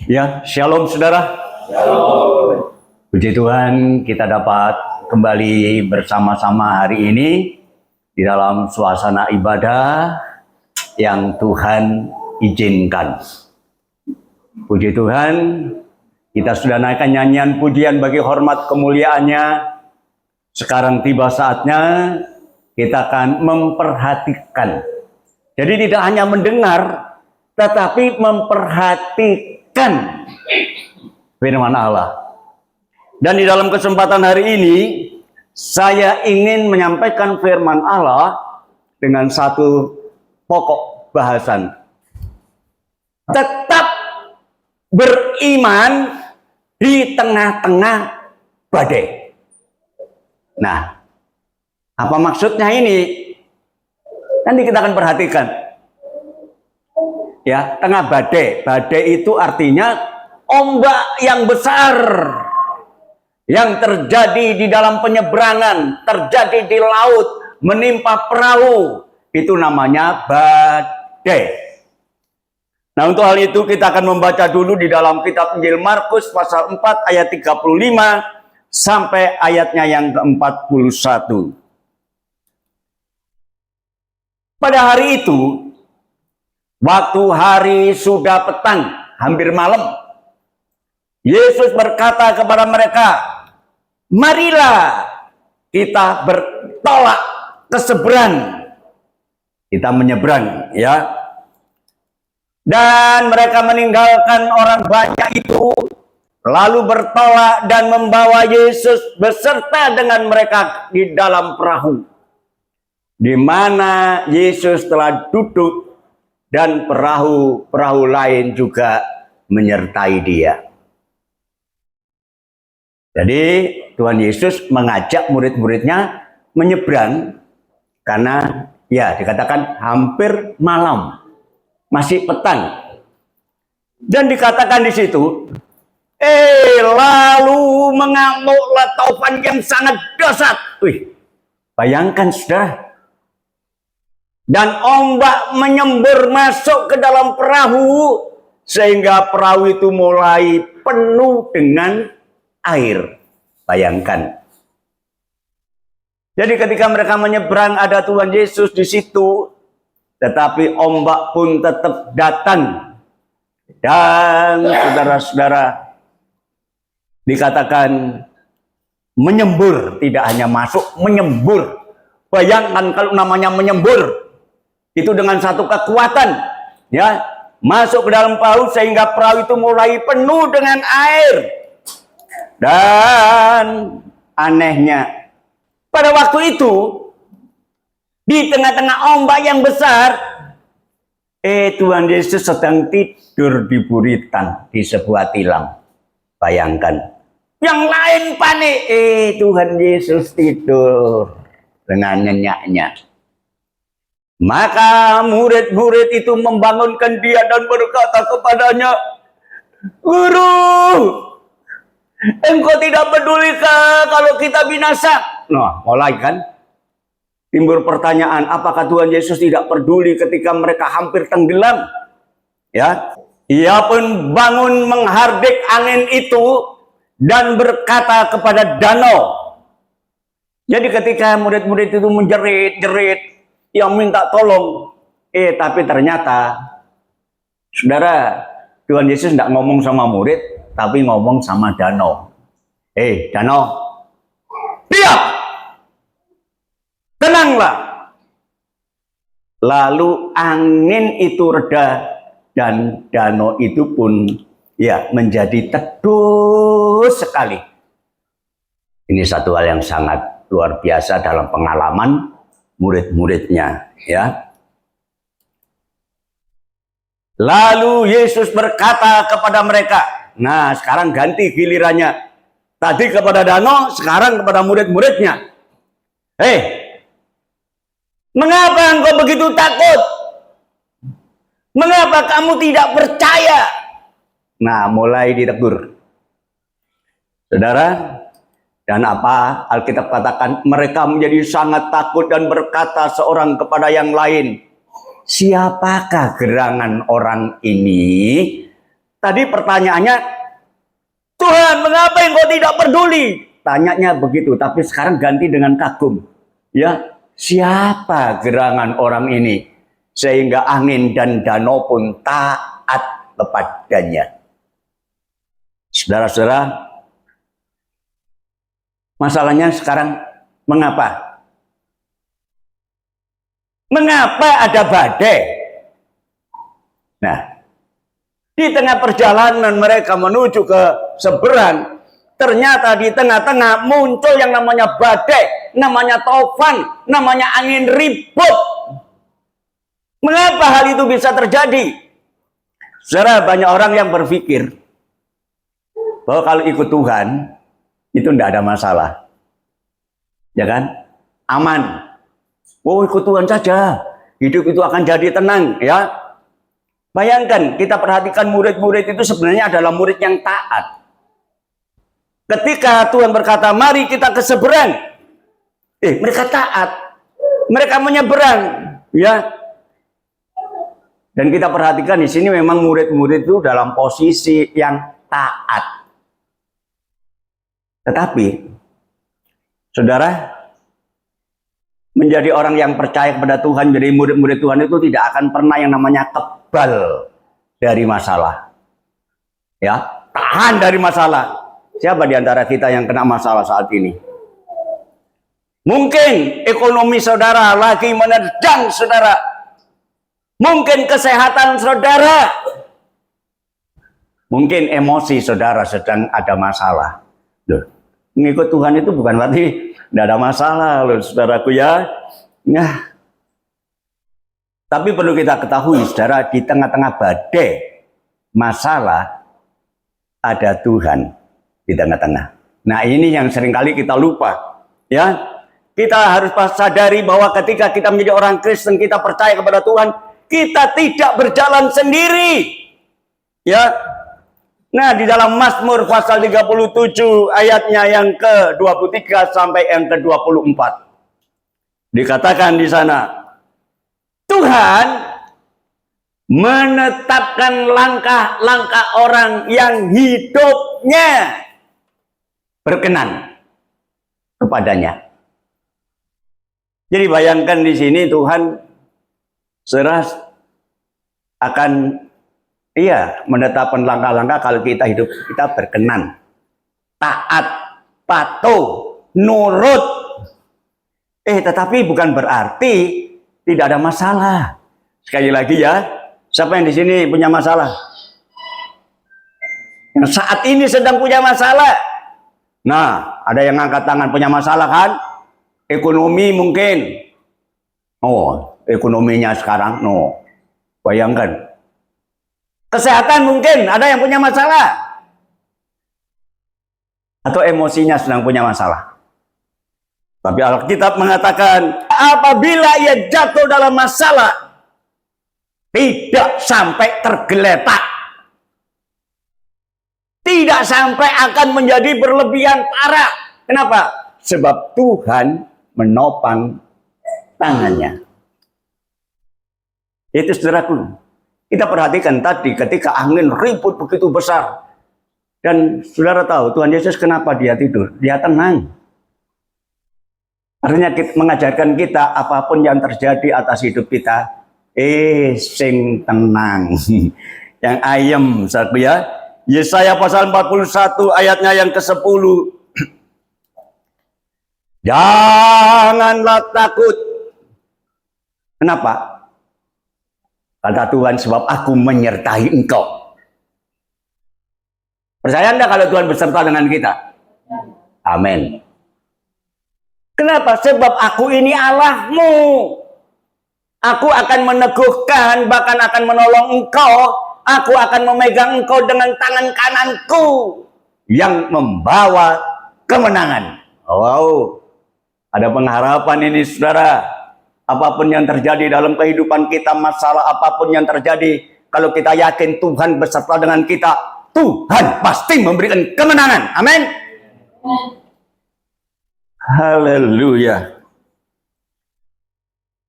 Ya, shalom saudara. Shalom. Puji Tuhan, kita dapat kembali bersama-sama hari ini di dalam suasana ibadah yang Tuhan izinkan. Puji Tuhan, kita sudah naikkan nyanyian pujian bagi hormat kemuliaannya. Sekarang tiba saatnya kita akan memperhatikan. Jadi tidak hanya mendengar, tetapi memperhatikan firman Allah. Dan di dalam kesempatan hari ini, saya ingin menyampaikan firman Allah dengan satu pokok bahasan. Tetap beriman di tengah-tengah badai. Nah, apa maksudnya ini? Nanti kita akan perhatikan. Ya, tengah badai. Badai itu artinya ombak yang besar yang terjadi di dalam penyeberangan, terjadi di laut, menimpa perahu. Itu namanya badai. Nah, untuk hal itu kita akan membaca dulu di dalam kitab Injil Markus pasal 4 ayat 35 sampai ayatnya yang ke-41. Pada hari itu, waktu hari sudah petang, hampir malam, Yesus berkata kepada mereka, "Marilah kita bertolak ke seberang." Kita menyeberang, ya. Dan mereka meninggalkan orang banyak itu, lalu bertolak dan membawa Yesus beserta dengan mereka di dalam perahu, di mana Yesus telah duduk, dan perahu-perahu lain juga menyertai dia. Jadi Tuhan Yesus mengajak murid-muridnya menyeberang karena ya dikatakan hampir malam, masih petang. Dan dikatakan di situ, lalu mengamuklah taufan yang sangat dahsyat. Wih, bayangkan saudara. Dan ombak menyembur masuk ke dalam perahu sehingga perahu itu mulai penuh dengan air. Bayangkan. Jadi ketika mereka menyeberang ada Tuhan Yesus di situ, tetapi ombak pun tetap datang. Dan saudara-saudara, dikatakan menyembur, tidak hanya masuk, menyembur. Bayangkan kalau namanya menyembur, itu dengan satu kekuatan, ya, masuk ke dalam perahu sehingga perahu itu mulai penuh dengan air. Dan anehnya, pada waktu itu di tengah-tengah ombak yang besar, Tuhan Yesus sedang tidur di buritan di sebuah tilam. Bayangkan, yang lain panik, Tuhan Yesus tidur dengan nyenyak-nyenyak. Maka murid-murid itu membangunkan dia dan berkata kepadanya, "Guru, engkau tidak pedulikah kalau kita binasa?" Nah, mulai kan timbul pertanyaan, apakah Tuhan Yesus tidak peduli ketika mereka hampir tenggelam? Ya, ia pun bangun menghardik angin itu dan berkata kepada danau. Jadi ketika murid-murid itu menjerit-jerit, yang minta tolong, tapi ternyata, saudara, Tuhan Yesus tidak ngomong sama murid, tapi ngomong sama danau. Danau, diam, tenanglah. Lalu angin itu reda dan danau itu pun ya menjadi teduh sekali. Ini satu hal yang sangat luar biasa dalam pengalaman murid-muridnya, ya. Lalu Yesus berkata kepada mereka, nah sekarang ganti gilirannya. Tadi kepada danau, sekarang kepada murid-muridnya. Mengapa engkau begitu takut? Mengapa kamu tidak percaya? Nah, mulai ditegur. Saudara, dan apa Alkitab katakan, mereka menjadi sangat takut dan berkata seorang kepada yang lain, "Siapakah gerangan orang ini Tadi pertanyaannya, Tuhan, mengapa engkau tidak peduli? Tanyanya begitu, tapi sekarang ganti dengan kagum. Ya, siapa gerangan orang ini sehingga angin dan danau pun taat kepadanya? Saudara-saudara, masalahnya sekarang mengapa? Mengapa ada badai? Nah, di tengah perjalanan mereka menuju ke seberang, ternyata di tengah-tengah muncul yang namanya badai, namanya taufan, namanya angin ribut. Mengapa hal itu bisa terjadi? Saudara, banyak orang yang berpikir bahwa kalau ikut Tuhan itu tidak ada masalah, ya kan? Aman. Oh, ikut Tuhan saja, hidup itu akan jadi tenang, ya. Bayangkan, kita perhatikan murid-murid itu sebenarnya adalah murid yang taat. Ketika Tuhan berkata, mari kita ke seberang, mereka taat, mereka menyeberang, ya. Dan kita perhatikan di sini memang murid-murid itu dalam posisi yang taat. Tetapi, saudara, menjadi orang yang percaya kepada Tuhan, jadi murid-murid Tuhan itu tidak akan pernah yang namanya kebal dari masalah. Ya, tahan dari masalah. Siapa di antara kita yang kena masalah saat ini? Mungkin ekonomi saudara lagi menerjang saudara. Mungkin kesehatan saudara. Mungkin emosi saudara sedang ada masalah. Loh, mengikut Tuhan itu bukan berarti tidak ada masalah loh saudaraku ya. Nah, tapi perlu kita ketahui saudara, di tengah-tengah badai masalah ada Tuhan di tengah-tengah. Nah, ini yang seringkali kita lupa, ya. Kita harus sadari bahwa ketika kita menjadi orang Kristen, kita percaya kepada Tuhan, kita tidak berjalan sendiri, ya. Nah, di dalam Mazmur pasal 37 ayatnya yang ke-23 sampai yang ke-24 dikatakan di sana, Tuhan menetapkan langkah-langkah orang yang hidupnya berkenan kepadanya. Jadi bayangkan di sini Tuhan seras akan menetapkan langkah-langkah kalau kita hidup kita berkenan, taat, patuh, nurut. Tetapi bukan berarti tidak ada masalah. Sekali lagi ya, siapa yang di sini punya masalah? Yang saat ini sedang punya masalah. Nah, ada yang angkat tangan punya masalah kan? Ekonomi mungkin. Oh, ekonominya sekarang, no. Bayangkan. Kesehatan mungkin ada yang punya masalah. Atau emosinya sedang punya masalah. Tapi Alkitab mengatakan, apabila ia jatuh dalam masalah, tidak sampai tergeletak. Tidak sampai akan menjadi berlebihan parah. Kenapa? Sebab Tuhan menopang tangannya. Itu saudaraku. Kita perhatikan tadi ketika angin ribut begitu besar. Dan saudara tahu Tuhan Yesus kenapa dia tidur? Dia tenang. Artinya mengajarkan kita apapun yang terjadi atas hidup kita, sing tenang. Yang ayem, saudara ya. Yesaya pasal 41 ayatnya yang ke-10. Janganlah takut. Kenapa? Kata Tuhan, sebab aku menyertai engkau. Percaya Anda kalau Tuhan beserta dengan kita? Amin. Kenapa? Sebab aku ini Allahmu. Aku akan meneguhkan, bahkan akan menolong engkau. Aku akan memegang engkau dengan tangan kananku yang membawa kemenangan. Wow, ada pengharapan ini saudara. Apapun yang terjadi dalam kehidupan kita, masalah apapun yang terjadi, kalau kita yakin Tuhan beserta dengan kita, Tuhan pasti memberikan kemenangan. Amin. Haleluya.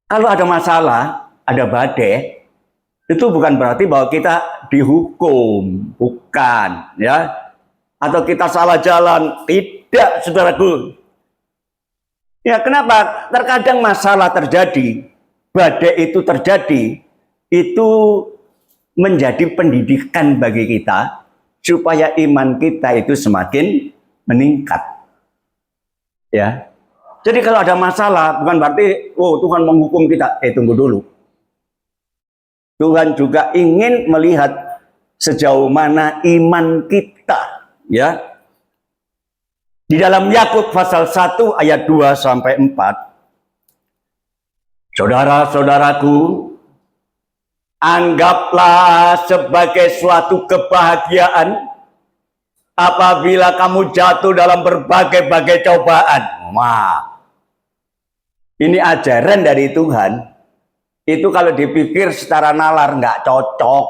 Kalau ada masalah, ada badai, itu bukan berarti bahwa kita dihukum, bukan, ya, atau kita salah jalan, tidak, saudaraku. Ya, kenapa? Terkadang masalah terjadi, badai itu terjadi, itu menjadi pendidikan bagi kita supaya iman kita itu semakin meningkat. Ya. Jadi kalau ada masalah bukan berarti Tuhan menghukum kita. Tunggu dulu. Tuhan juga ingin melihat sejauh mana iman kita, ya. Di dalam Yakub pasal 1 ayat 2 sampai 4. Saudara-saudaraku, anggaplah sebagai suatu kebahagiaan apabila kamu jatuh dalam berbagai-bagai cobaan. Wah, ini ajaran dari Tuhan. Itu kalau dipikir secara nalar nggak cocok.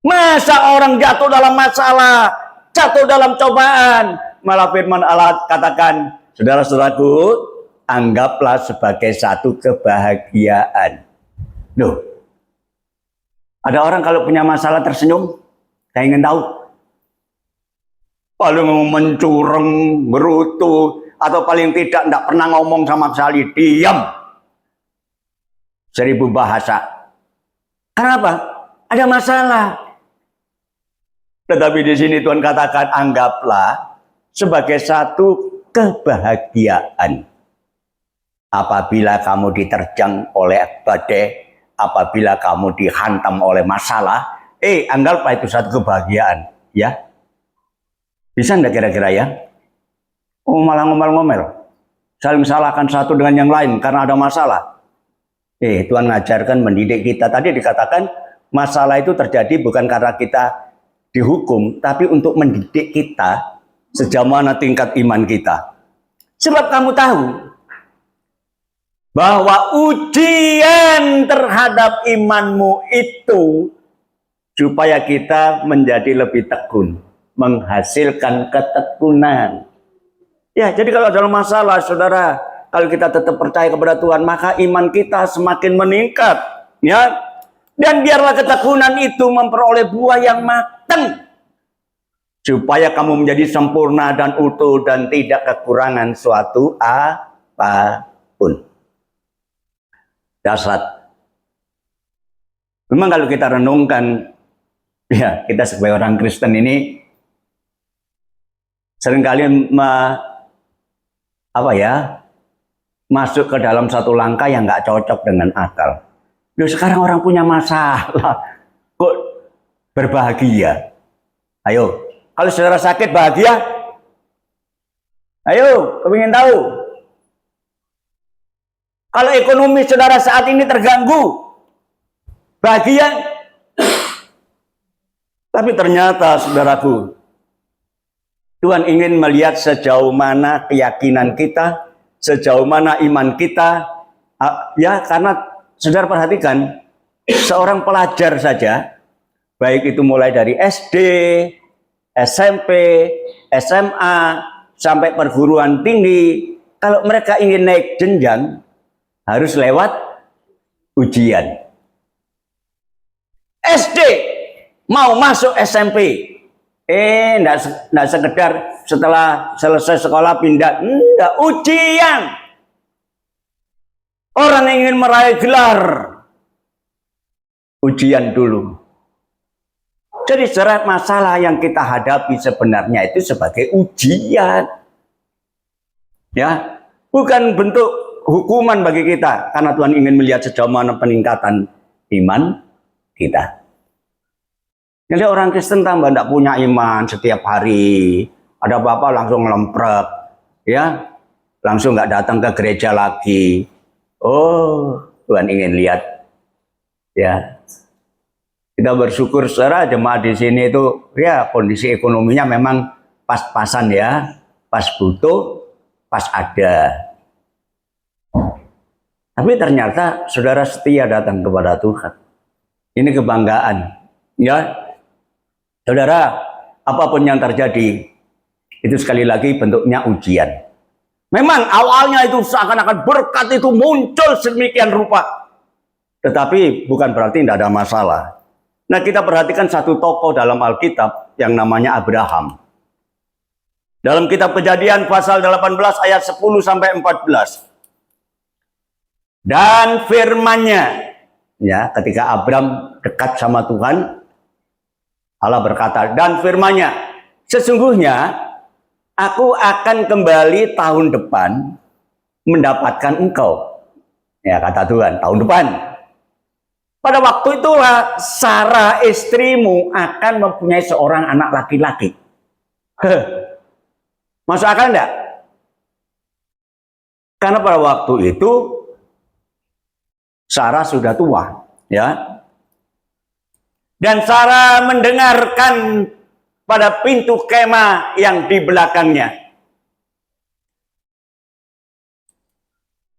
Masa orang jatuh dalam masalah, jatuh dalam cobaan. Malah firman Allah katakan, saudara-saudaraku, anggaplah sebagai satu kebahagiaan. Loh, ada orang kalau punya masalah tersenyum, saya ingin tahu. Paling mencureng, berutuh, atau paling tidak pernah ngomong sama sekali, diam. 1000 bahasa. Kenapa? Ada masalah. Tetapi di sini Tuhan katakan, anggaplah sebagai satu kebahagiaan apabila kamu diterjang oleh badai, apabila kamu dihantam oleh masalah. Anggaplah itu satu kebahagiaan, ya. Bisa enggak kira-kira, ya? Malah ngomel-ngomel, saling salahkan satu dengan yang lain karena ada masalah. Tuhan mengajarkan, mendidik kita. Tadi dikatakan masalah itu terjadi bukan karena kita dihukum, tapi untuk mendidik kita sejauh mana tingkat iman kita. Sebab kamu tahu bahwa ujian terhadap imanmu itu supaya kita menjadi lebih tekun, menghasilkan ketekunan. Ya, jadi kalau dalam masalah, saudara, kalau kita tetap percaya kepada Tuhan, maka iman kita semakin meningkat, ya. Dan biarlah ketekunan itu memperoleh buah yang matang, supaya kamu menjadi sempurna dan utuh dan tidak kekurangan suatu apapun. Dasar. Memang kalau kita renungkan, ya, kita sebagai orang Kristen ini seringkali masuk ke dalam satu langkah yang nggak cocok dengan akal. Loh, sekarang orang punya masalah, kok berbahagia? Ayo, kalau saudara sakit bahagia? Ayo, kepingin tahu? Kalau ekonomi saudara saat ini terganggu, bahagia? Tapi ternyata, saudaraku, Tuhan ingin melihat sejauh mana keyakinan kita, sejauh mana iman kita. Ya, karena saudara perhatikan, seorang pelajar saja, baik itu mulai dari SD, SMP, SMA, sampai perguruan tinggi, kalau mereka ingin naik jenjang, harus lewat ujian. SD, mau masuk SMP, enggak sekedar setelah selesai sekolah pindah, enggak, ujian. Orang yang ingin meraih gelar, ujian dulu. Jadi secara masalah yang kita hadapi sebenarnya itu sebagai ujian. Ya, bukan bentuk hukuman bagi kita, karena Tuhan ingin melihat sejauh mana peningkatan iman kita. Jadi orang Kristen tambah tidak punya iman setiap hari, ada apa-apa langsung ngelemprek, ya, langsung nggak datang ke gereja lagi. Oh, Tuhan ingin lihat, ya. Kita bersyukur saudara jemaat di sini itu, ya, kondisi ekonominya memang pas-pasan, ya, pas butuh, pas ada. Tapi ternyata saudara setia datang kepada Tuhan. Ini kebanggaan, ya. Saudara, apapun yang terjadi, itu sekali lagi bentuknya ujian. Memang awalnya itu seakan-akan berkat itu muncul sedemikian rupa. Tetapi bukan berarti tidak ada masalah. Nah, kita perhatikan satu tokoh dalam Alkitab yang namanya Abraham. Dalam kitab Kejadian pasal 18 ayat 10 sampai 14. Dan firman-Nya, ya, ketika Abram dekat sama Tuhan, Allah berkata, dan firman-Nya, sesungguhnya aku akan kembali tahun depan mendapatkan engkau. Ya, kata Tuhan, tahun depan. Pada waktu itulah Sarah istrimu akan mempunyai seorang anak laki-laki. Masuk akal enggak? Karena pada waktu itu Sarah sudah tua, ya. Dan Sarah mendengarkan pada pintu kemah yang di belakangnya.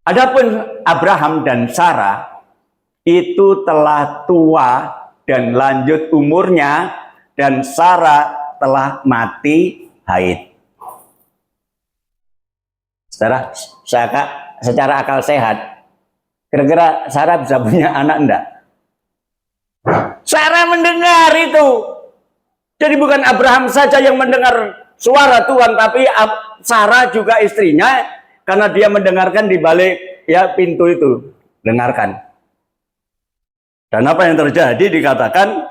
Adapun Abraham dan Sarah itu telah tua dan lanjut umurnya, dan Sarah telah mati haid. Secara akal sehat, kira-kira Sarah bisa punya anak enggak? Sarah mendengar itu. Jadi bukan Abraham saja yang mendengar suara Tuhan, tapi Sarah juga istrinya, karena dia mendengarkan di balik ya pintu itu. Dengarkan. Dan apa yang terjadi dikatakan,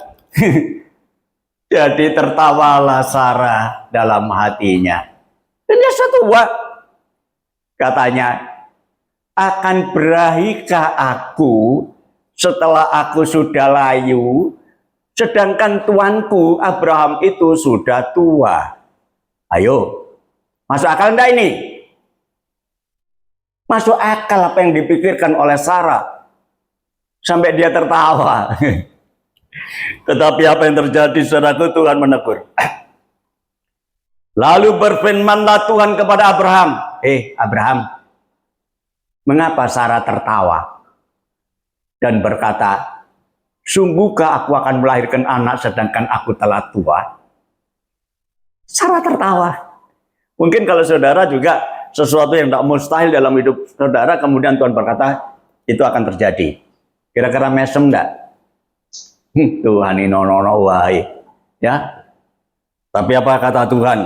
jadi tertawalah Sarah dalam hatinya. Dan dia tua. Katanya, akan berahikah aku setelah aku sudah layu, sedangkan tuanku Abraham itu sudah tua. Ayo, masuk akal enggak ini? Masuk akal apa yang dipikirkan oleh Sarah. Sampai dia tertawa. Tetapi apa yang terjadi, saudaraku, Tuhan menegur. Lalu berfirmanlah Tuhan kepada Abraham, Abraham, mengapa Sarah tertawa? Dan berkata, sungguhkah aku akan melahirkan anak sedangkan aku telah tua? Sarah tertawa. Mungkin kalau saudara juga sesuatu yang tak mustahil dalam hidup saudara, kemudian Tuhan berkata, itu akan terjadi. Kira-kira mesem enggak? Tuhan ini nono wahai. Ya. Tapi apa kata Tuhan?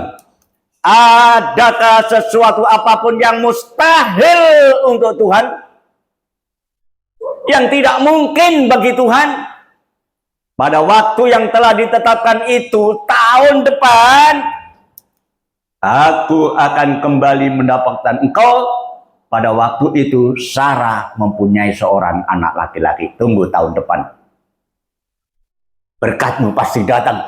Adakah sesuatu apapun yang mustahil untuk Tuhan? Yang tidak mungkin bagi Tuhan? Pada waktu yang telah ditetapkan itu, tahun depan, aku akan kembali mendapatkan engkau. Pada waktu itu Sarah mempunyai seorang anak laki-laki. Tunggu tahun depan. Berkatmu pasti datang.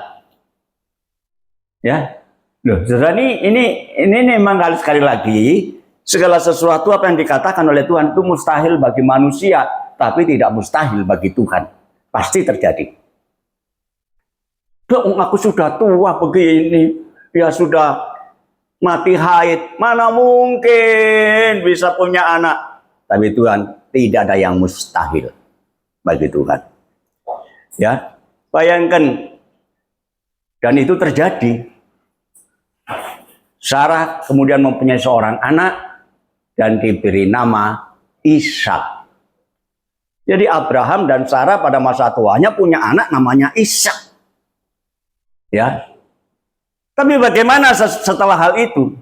Ya. Loh, saudara, ini memang sekali lagi, segala sesuatu apa yang dikatakan oleh Tuhan itu mustahil bagi manusia, tapi tidak mustahil bagi Tuhan. Pasti terjadi. Loh, aku sudah tua begini, ya sudah mati haid, mana mungkin bisa punya anak. Tapi Tuhan, tidak ada yang mustahil bagi Tuhan. Ya, bayangkan. Dan itu terjadi. Sarah kemudian mempunyai seorang anak dan diberi nama Ishak. Jadi Abraham dan Sarah pada masa tuanya punya anak namanya Ishak. Ya. Tapi bagaimana setelah hal itu?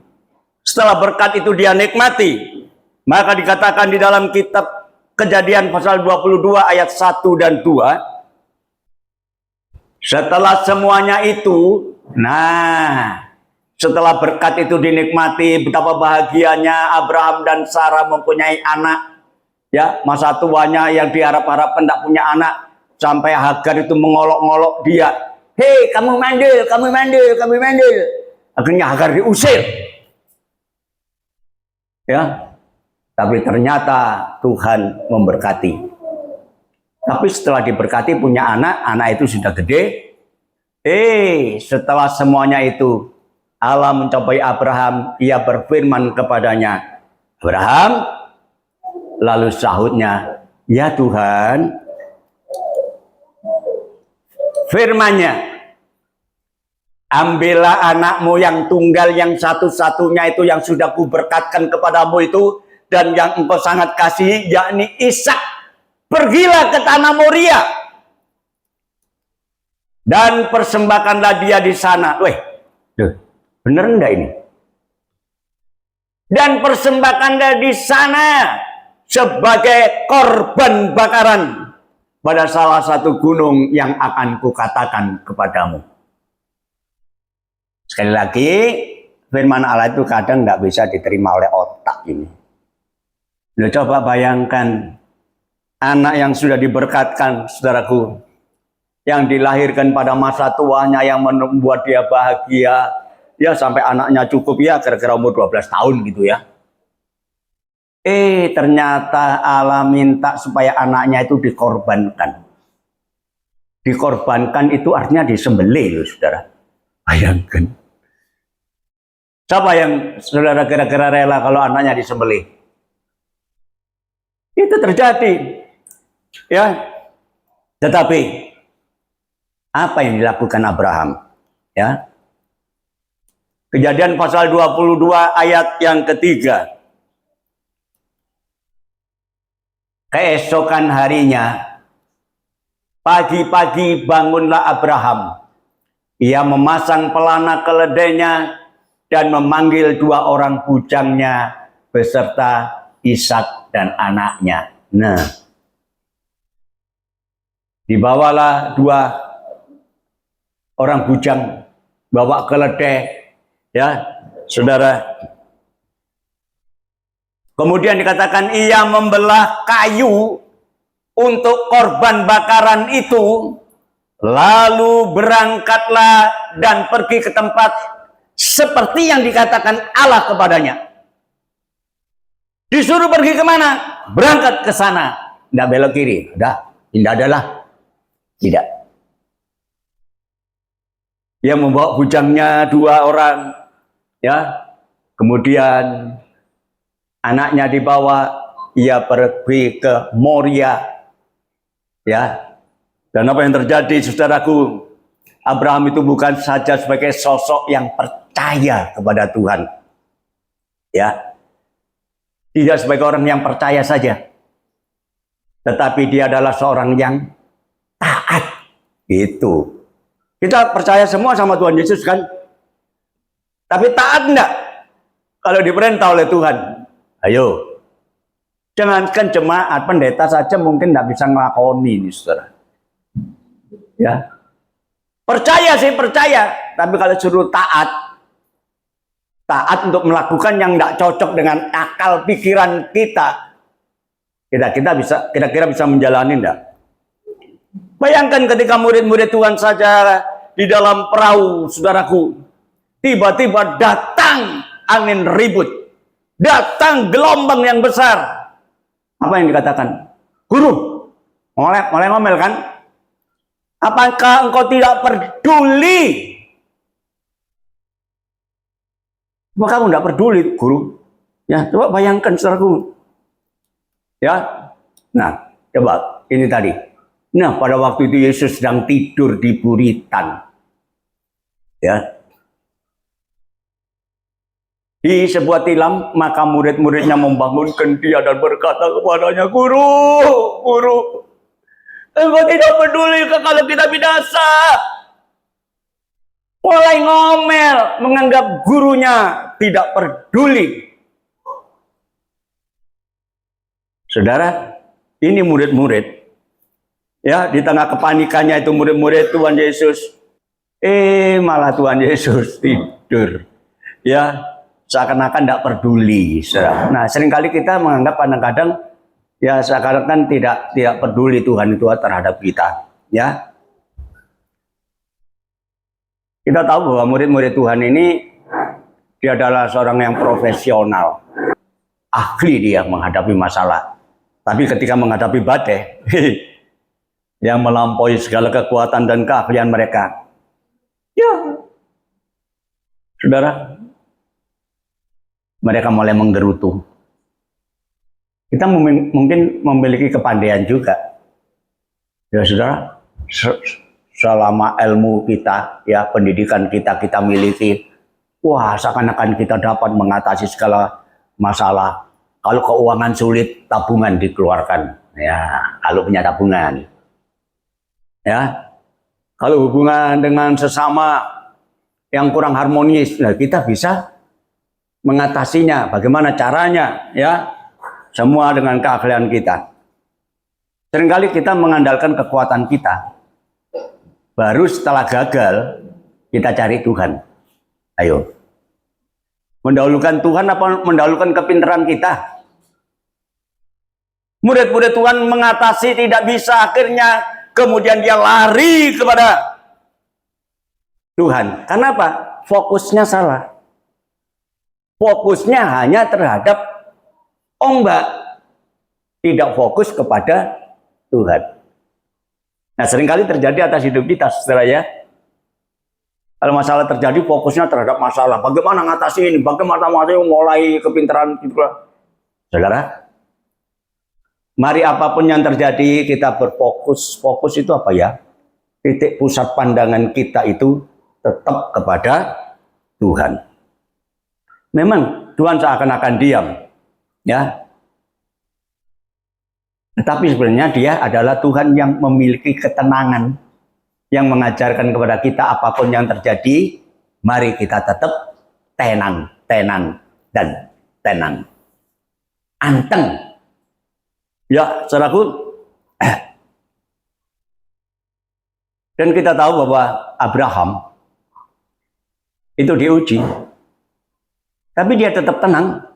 Setelah berkat itu dia nikmati. Maka dikatakan di dalam kitab Kejadian pasal 22 ayat 1 dan 2. Setelah semuanya itu, setelah berkat itu dinikmati, betapa bahagianya Abraham dan Sarah mempunyai anak. Ya, masa tuanya yang diharap-harapkan tidak punya anak. Sampai Hagar itu mengolok-ngolok dia. Hei, kamu mandul, kamu mandul, kamu mandul. Akhirnya Hagar diusir. Ya, tapi ternyata Tuhan memberkati. Tapi setelah diberkati punya anak, anak itu sudah gede. Setelah semuanya itu, Allah mencapai Abraham, ia berfirman kepadanya, Abraham, lalu sahutnya, ya Tuhan, firman-Nya, ambillah anakmu yang tunggal, yang satu-satunya itu yang sudah kuberkatkan kepadamu itu, dan yang engkau sangat kasihi, yakni Ishak. pergilah ke tanah Moria dan persembahkanlah dia di sana. Weh, bener enggak ini? Dan persembahkanlah di sana sebagai korban bakaran pada salah satu gunung yang akan kukatakan kepadamu. Sekali lagi, firman Allah itu kadang nggak bisa diterima oleh otak ini. Loh, coba bayangkan anak yang sudah diberkatkan, saudaraku, yang dilahirkan pada masa tuanya yang membuat dia bahagia, ya sampai anaknya cukup ya kira-kira umur 12 tahun gitu ya. Ternyata Allah minta supaya anaknya itu dikorbankan. Dikorbankan itu artinya disembelih, loh, saudara. Bayangkan. Siapa yang saudara kira-kira rela kalau anaknya disembelih? Itu terjadi. Ya. Tetapi apa yang dilakukan Abraham? Ya. Kejadian pasal 22 ayat yang ketiga. Keesokan harinya, pagi-pagi bangunlah Abraham. Ia memasang pelana keledainya dan memanggil 2 orang bujangnya beserta Ishak dan anaknya. Nah, dibawalah 2 orang bujang, bawa keledai, ya, saudara. Kemudian dikatakan ia membelah kayu untuk korban bakaran itu, lalu berangkatlah dan pergi ke tempat seperti yang dikatakan Allah kepadanya. Disuruh pergi kemana? Berangkat ke sana. Tidak belok kiri. Tidak adalah. Tidak. Dia membawa bujangnya 2 orang. Ya. Kemudian anaknya dibawa, ia pergi ke Moria. Ya. Dan apa yang terjadi, saudaraku? Abraham itu bukan saja sebagai sosok yang percaya kepada Tuhan. Ya. Tidak sebagai orang yang percaya saja. Tetapi dia adalah seorang yang taat. Itu. Kita percaya semua sama Tuhan Yesus kan? Tapi taat enggak? Kalau diperintah oleh Tuhan. Ayo, jangankan jemaat, pendeta saja mungkin tidak bisa ngelakoni ini, saudara. Ya, percaya sih percaya, tapi kalau suruh taat untuk melakukan yang tidak cocok dengan akal pikiran kita, kira-kira bisa menjalani enggak? Bayangkan ketika murid-murid Tuhan saja di dalam perahu, saudaraku, tiba-tiba datang angin ribut. Datang gelombang yang besar. Apa yang dikatakan? Guru, mulai ngomel kan? Apakah engkau tidak peduli? Apakah kamu tidak peduli, guru? Ya, coba bayangkan, saudaraku. Ya, nah, coba ini tadi. Nah, pada waktu itu Yesus sedang tidur di buritan. Ya. Di sebuah tilam, maka murid-muridnya membangunkan dia dan berkata kepadanya, Guru, engkau tidak peduli kalau kita binasa. Mulai ngomel, menganggap gurunya tidak peduli. Saudara, ini murid-murid. Ya, di tengah kepanikannya itu murid-murid Tuhan Yesus. Malah Tuhan Yesus tidur. Ya, seakan-akan tidak peduli. Nah, seringkali kita menganggap kadang-kadang ya seakan-akan tidak peduli Tuhan itu terhadap kita. Ya, kita tahu bahwa murid-murid Tuhan ini dia adalah seorang yang profesional, ahli dia menghadapi masalah. Tapi ketika menghadapi badai, yang melampaui segala kekuatan dan keahlian mereka, ya, saudara, mereka mulai menggerutu. Kita mungkin memiliki kepandaian juga. Ya saudara, selama ilmu kita, ya pendidikan kita miliki, wah seakan-akan kita dapat mengatasi segala masalah. Kalau keuangan sulit, tabungan dikeluarkan. Ya, kalau punya tabungan. Ya. Kalau hubungan dengan sesama yang kurang harmonis, nah kita bisa mengatasinya. Bagaimana caranya? Ya, semua dengan keahlian kita. Seringkali kita mengandalkan kekuatan kita. Baru setelah gagal, kita cari Tuhan. Ayo. Mendahulukan Tuhan apa mendahulukan kepintaran kita? Murid-murid Tuhan mengatasi tidak bisa, akhirnya kemudian dia lari kepada Tuhan. Kenapa? Fokusnya salah. Fokusnya hanya terhadap ombak. Tidak fokus kepada Tuhan. Nah, seringkali terjadi atas hidup kita, saudara ya. Kalau masalah terjadi, fokusnya terhadap masalah. Bagaimana ngatasi ini? Bagaimana mulai kepintaran gitu. Saudara, mari apapun yang terjadi, kita berfokus. Fokus itu apa ya? Titik pusat pandangan kita itu tetap kepada Tuhan. Memang Tuhan seakan-akan diam, ya. Tetapi sebenarnya Dia adalah Tuhan yang memiliki ketenangan, yang mengajarkan kepada kita apapun yang terjadi, mari kita tetap tenang, tenang, dan tenang. Anteng. Ya, saudaraku, dan kita tahu bahwa Abraham itu diuji, tapi dia tetap tenang.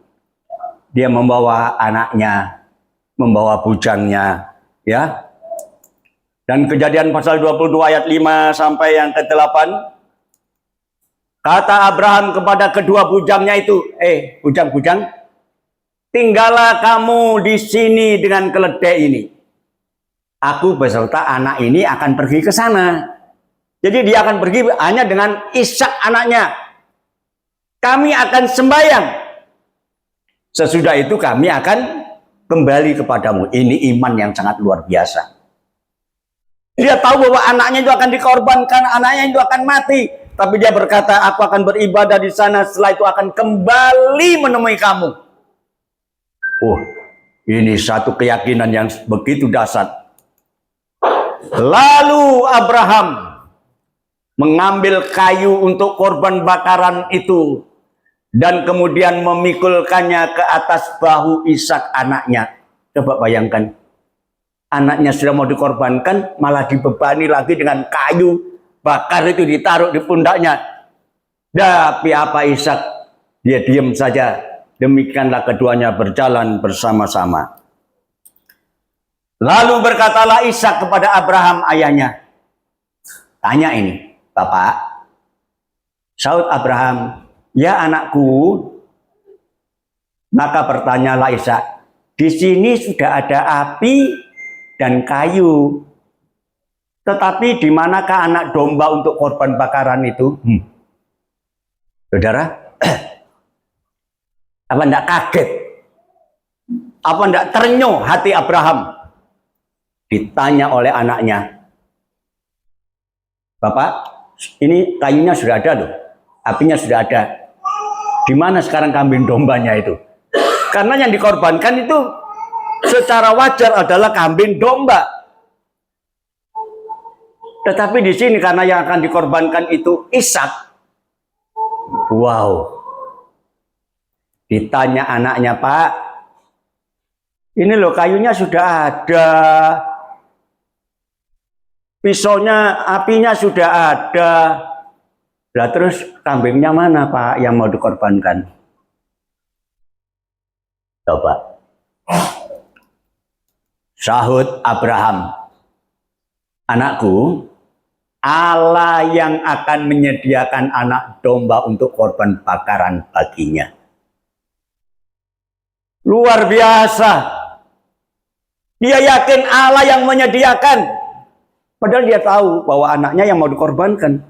Dia membawa anaknya, membawa bujangnya, ya. Dan Kejadian pasal 22 ayat 5 sampai yang ke-8, kata Abraham kepada kedua bujangnya itu, bujang-bujang, tinggallah kamu di sini dengan keledai ini. Aku beserta anak ini akan pergi ke sana. Jadi dia akan pergi hanya dengan Ishak anaknya. Kami akan sembahyang. Sesudah itu kami akan kembali kepadamu. Ini iman yang sangat luar biasa. Dia tahu bahwa anaknya itu akan dikorbankan, anaknya itu akan mati. Tapi dia berkata, aku akan beribadah di sana, setelah itu akan kembali menemui kamu. Ini satu keyakinan yang begitu dahsyat. Lalu Abraham mengambil kayu untuk korban bakaran itu dan kemudian memikulkannya ke atas bahu Ishak anaknya. Coba bayangkan, anaknya sudah mau dikorbankan, malah dibebani lagi dengan kayu bakar itu ditaruh di pundaknya. Tapi apa Ishak? Dia diam saja. Demikianlah keduanya berjalan bersama-sama. Lalu berkatalah Ishak kepada Abraham ayahnya. Tanya ini, Bapak. Saud Abraham, ya anakku. Maka bertanyalah Ishak, di sini sudah ada api dan kayu. Tetapi di manakah anak domba untuk korban bakaran itu? Saudara, apa enggak kaget? Apa enggak terenyuh hati Abraham? Ditanya oleh anaknya, Bapak, ini kayunya sudah ada loh, apinya sudah ada. Di mana sekarang kambing dombanya itu? Karena yang dikorbankan itu secara wajar adalah kambing domba. Tetapi di sini karena yang akan dikorbankan itu Ishak. Wow. Ditanya anaknya, Pak, ini loh kayunya sudah ada, pisaunya, apinya sudah ada. Lah terus kambingnya mana Pak yang mau dikorbankan? Coba. Sahut Abraham, anakku, Allah yang akan menyediakan anak domba untuk korban bakaran baginya. Luar biasa. Dia yakin Allah yang menyediakan. Padahal dia tahu bahwa anaknya yang mau dikorbankan.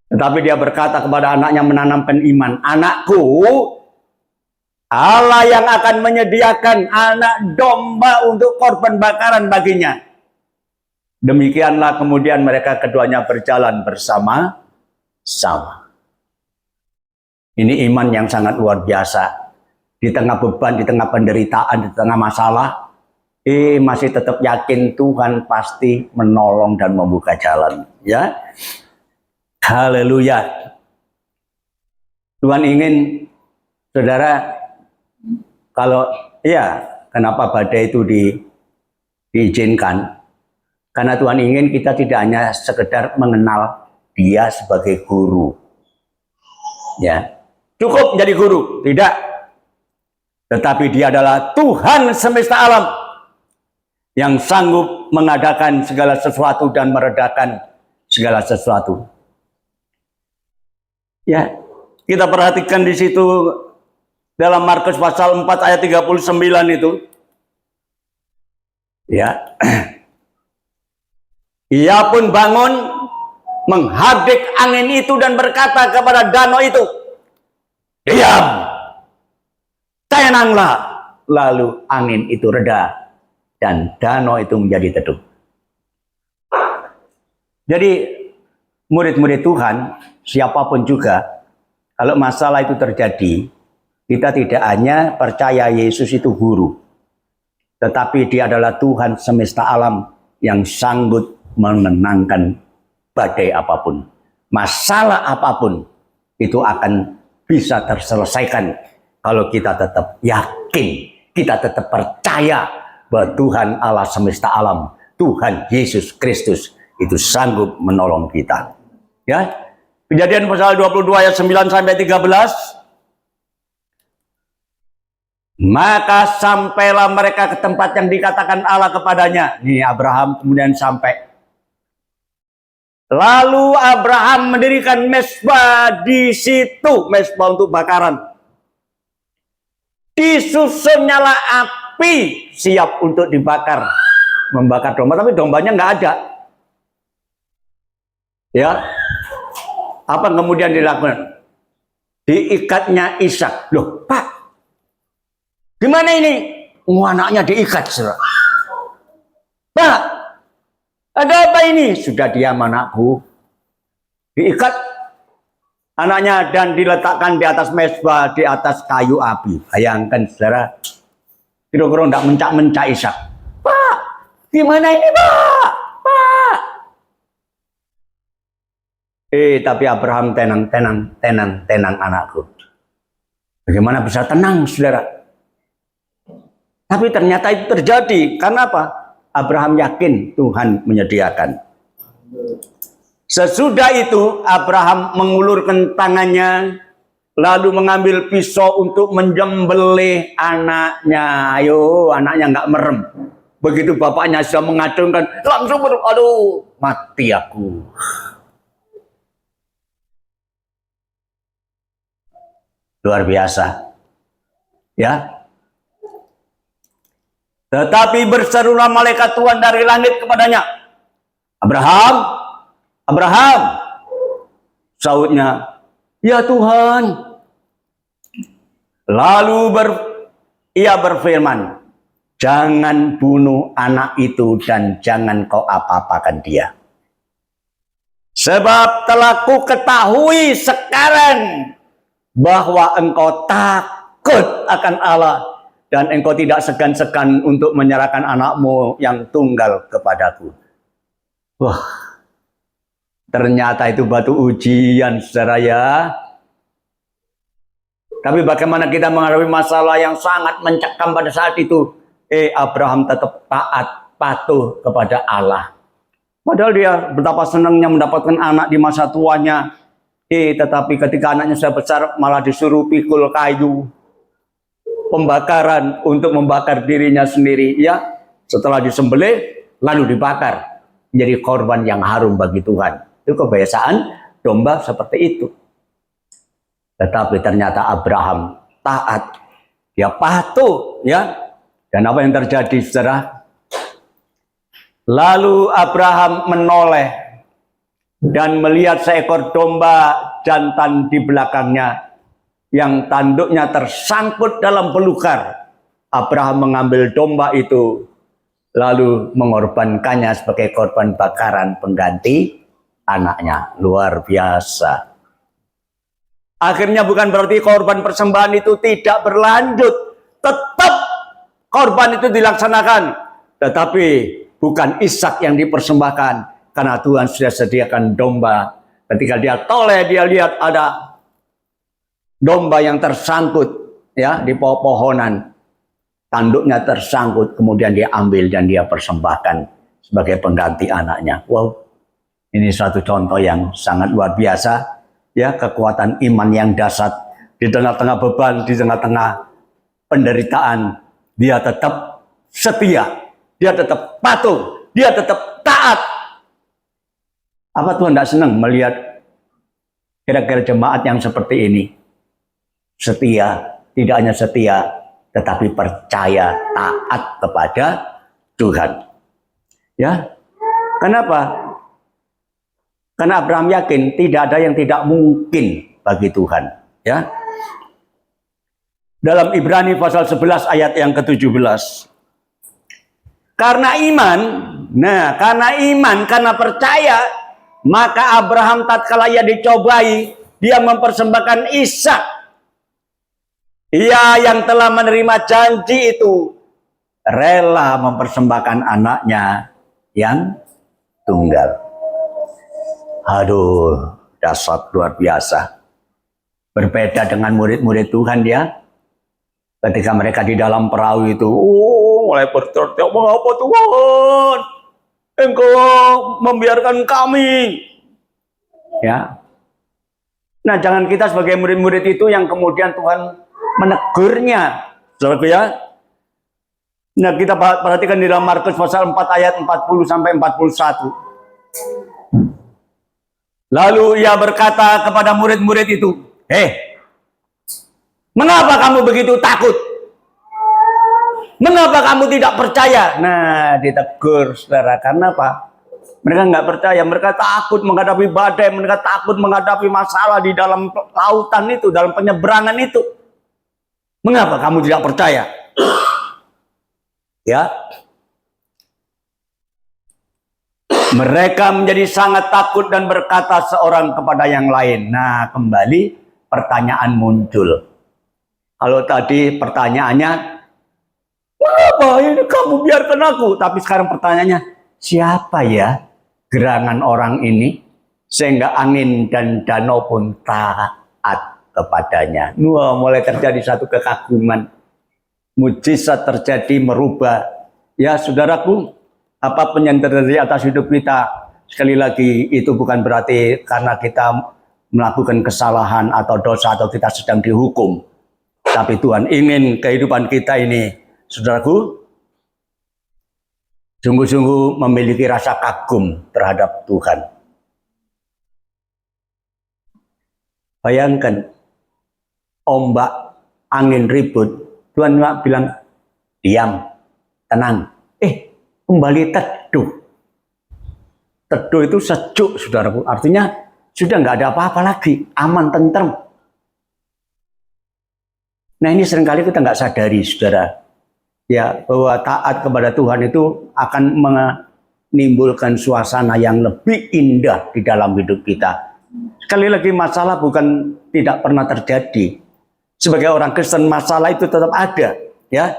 Tetapi dia berkata kepada anaknya menanamkan iman. Anakku, Allah yang akan menyediakan anak domba untuk korban bakaran baginya. Demikianlah kemudian mereka keduanya berjalan bersama-sama. Ini iman yang sangat luar biasa. Di tengah beban, di tengah penderitaan, di tengah masalah, masih tetap yakin Tuhan pasti menolong dan membuka jalan. Ya, haleluya. Tuhan ingin saudara, kalau kenapa badai itu diizinkan? Karena Tuhan ingin kita tidak hanya sekedar mengenal Dia sebagai guru. Ya, cukup menjadi guru, tidak. Tetapi Dia adalah Tuhan semesta alam yang sanggup mengadakan segala sesuatu dan meredakan segala sesuatu. Ya, kita perhatikan di situ dalam Markus pasal 4 ayat 39 itu. Ya. Ia pun bangun menghardik angin itu dan berkata kepada danau itu, "Diam, tenanglah." Lalu angin itu reda dan danau itu menjadi teduh. Jadi murid-murid Tuhan, siapapun juga, kalau masalah itu terjadi, kita tidak hanya percaya Yesus itu guru, tetapi Dia adalah Tuhan semesta alam yang sanggup menenangkan badai apapun. Masalah apapun itu akan bisa terselesaikan kalau kita tetap yakin, kita tetap percaya bahwa Tuhan Allah semesta alam, Tuhan Yesus Kristus itu sanggup menolong kita. Ya. Kejadian pasal 22 ayat 9 sampai 13. Maka sampailah mereka ke tempat yang dikatakan Allah kepadanya. Nih Abraham kemudian sampai. Lalu Abraham mendirikan mezbah di situ, mezbah untuk bakaran. Disusun nyala api siap untuk dibakar, membakar domba, tapi dombanya nggak ada. Ya, apa kemudian dilakukan? Diikatnya Ishak. Loh, Pak, gimana ini? Anaknya diikat, saudara. Pak, ada apa ini? Sudah diam anakku. Diikat anaknya dan diletakkan di atas mezbah, di atas kayu api. Bayangkan saudara, kira-kira tidak mencak-mencak Ishak. Pak, gimana ini Pak? Pak. Tapi Abraham tenang anakku. Bagaimana bisa tenang saudara? Tapi ternyata itu terjadi. Karena apa? Abraham yakin Tuhan menyediakan. Sesudah itu Abraham mengulurkan tangannya, lalu mengambil pisau untuk menyembelih anaknya. Ayo, anaknya nggak merem. Begitu bapaknya sudah mengacungkan, langsung aduh, mati aku. Luar biasa. Ya. Tetapi berserulah malaikat Tuhan dari langit kepadanya. Abraham, Abraham. Sautnya, ya Tuhan. Lalu ia berfirman, jangan bunuh anak itu dan jangan kau apa-apakan dia. Sebab telah ku ketahui sekarang bahwa engkau takut akan Allah dan engkau tidak segan-segan untuk menyerahkan anakmu yang tunggal kepadaku. Wah, ternyata itu batu ujian, saudara ya. Tapi bagaimana kita menghadapi masalah yang sangat mencekam pada saat itu? Abraham tetap taat, patuh kepada Allah. Padahal dia betapa senangnya mendapatkan anak di masa tuanya. Tetapi ketika anaknya sudah besar malah disuruh pikul kayu pembakaran untuk membakar dirinya sendiri. Ya, setelah disembelih lalu dibakar menjadi korban yang harum bagi Tuhan. Itu kebiasaan domba seperti itu. Tetapi ternyata Abraham taat, dia patuh, ya. Dan apa yang terjadi, saudara? Lalu Abraham menoleh dan melihat seekor domba jantan di belakangnya yang tanduknya tersangkut dalam belukar. Abraham mengambil domba itu lalu mengorbankannya sebagai korban bakaran pengganti anaknya. Luar biasa. Akhirnya bukan berarti korban persembahan itu tidak berlanjut. Tetap korban itu dilaksanakan. Tetapi bukan Ishak yang dipersembahkan, karena Tuhan sudah sediakan domba. Ketika dia toleh, dia lihat ada domba yang tersangkut ya di pohonan, tanduknya tersangkut, kemudian dia ambil dan dia persembahkan sebagai pengganti anaknya. Wow, ini suatu contoh yang sangat luar biasa ya, kekuatan iman yang dahsyat di tengah-tengah beban, di tengah-tengah penderitaan, dia tetap setia, dia tetap patuh, dia tetap taat. Apa Tuhan tidak senang melihat kira-kira jemaat yang seperti ini? Setia, tidak hanya setia, tetapi percaya, taat kepada Tuhan. Ya, kenapa? Karena Abraham yakin tidak ada yang tidak mungkin bagi Tuhan. Ya, dalam Ibrani pasal 11 ayat yang ke-17. Karena iman, karena percaya, maka Abraham tatkala ia dicobai, dia mempersembahkan Ishak. Ia yang telah menerima janji itu rela mempersembahkan anaknya yang tunggal. Aduh, dahsyat luar biasa. Berbeda dengan murid-murid Tuhan dia. Ketika mereka di dalam perahu itu, mulai berteriak, mengapa Tuhan Engkau membiarkan kami? Ya. Nah, jangan kita sebagai murid-murid itu yang kemudian Tuhan menegurnya, saudaraku ya. Nah, kita perhatikan di dalam Markus pasal 4 ayat 40 sampai 41. Lalu ia berkata kepada murid-murid itu, mengapa kamu begitu takut? Mengapa kamu tidak percaya? Nah, ditegur saudara, karena apa? Mereka nggak percaya, mereka takut menghadapi badai, mereka takut menghadapi masalah di dalam lautan itu, dalam penyeberangan itu. Mengapa kamu tidak percaya? Ya. Mereka menjadi sangat takut dan berkata seorang kepada yang lain. Nah, kembali pertanyaan muncul. Kalau tadi pertanyaannya, kenapa ini kamu biarkan aku? Tapi sekarang pertanyaannya, siapa ya gerangan orang ini sehingga angin dan danau pun taat kepadanya? Wah, mulai terjadi satu kekaguman. Mujizat terjadi, merubah. Ya, saudaraku, apapun yang terjadi atas hidup kita, sekali lagi itu bukan berarti karena kita melakukan kesalahan atau dosa atau kita sedang dihukum. Tapi Tuhan ingin kehidupan kita ini, saudaraku, sungguh-sungguh memiliki rasa kagum terhadap Tuhan. Bayangkan, ombak, angin ribut, Tuhan bilang, diam, tenang. Kembali teduh. Teduh itu sejuk, saudaraku. Artinya, sudah nggak ada apa-apa lagi, aman, tentrem. Nah, ini seringkali kita nggak sadari, saudara. Ya, bahwa taat kepada Tuhan itu akan menimbulkan suasana yang lebih indah di dalam hidup kita. Sekali lagi, masalah bukan tidak pernah terjadi. Sebagai orang Kristen, masalah itu tetap ada, ya.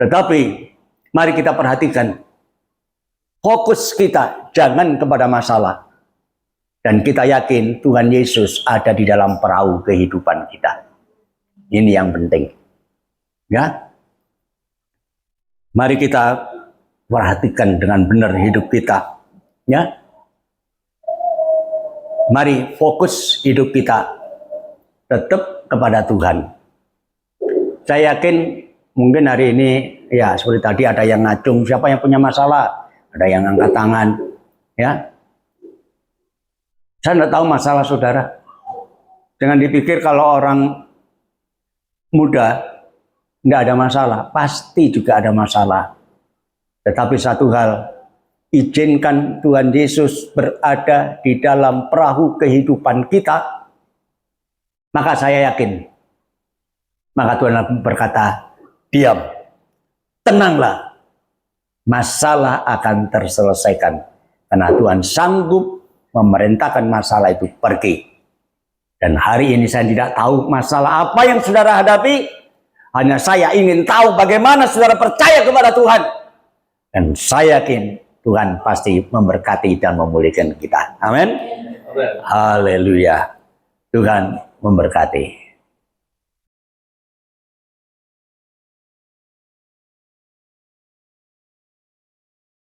Tetapi mari kita perhatikan, fokus kita jangan kepada masalah. Dan kita yakin Tuhan Yesus ada di dalam perahu kehidupan kita. Ini yang penting. Ya. Mari kita perhatikan dengan benar hidup kita. Ya. Mari fokus hidup kita tetap kepada Tuhan. Saya yakin mungkin hari ini, ya seperti tadi ada yang ngacung, siapa yang punya masalah, ada yang angkat tangan, ya. Saya tidak tahu masalah saudara. Jangan dipikir kalau orang muda tidak ada masalah, pasti juga ada masalah. Tetapi satu hal, izinkan Tuhan Yesus berada di dalam perahu kehidupan kita, maka saya yakin, maka Tuhan berkata, diam, tenanglah, masalah akan terselesaikan. Karena Tuhan sanggup memerintahkan masalah itu pergi. Dan hari ini saya tidak tahu masalah apa yang saudara hadapi. Hanya saya ingin tahu bagaimana saudara percaya kepada Tuhan. Dan saya yakin Tuhan pasti memberkati dan memulihkan kita. Amin. Haleluya. Tuhan memberkati.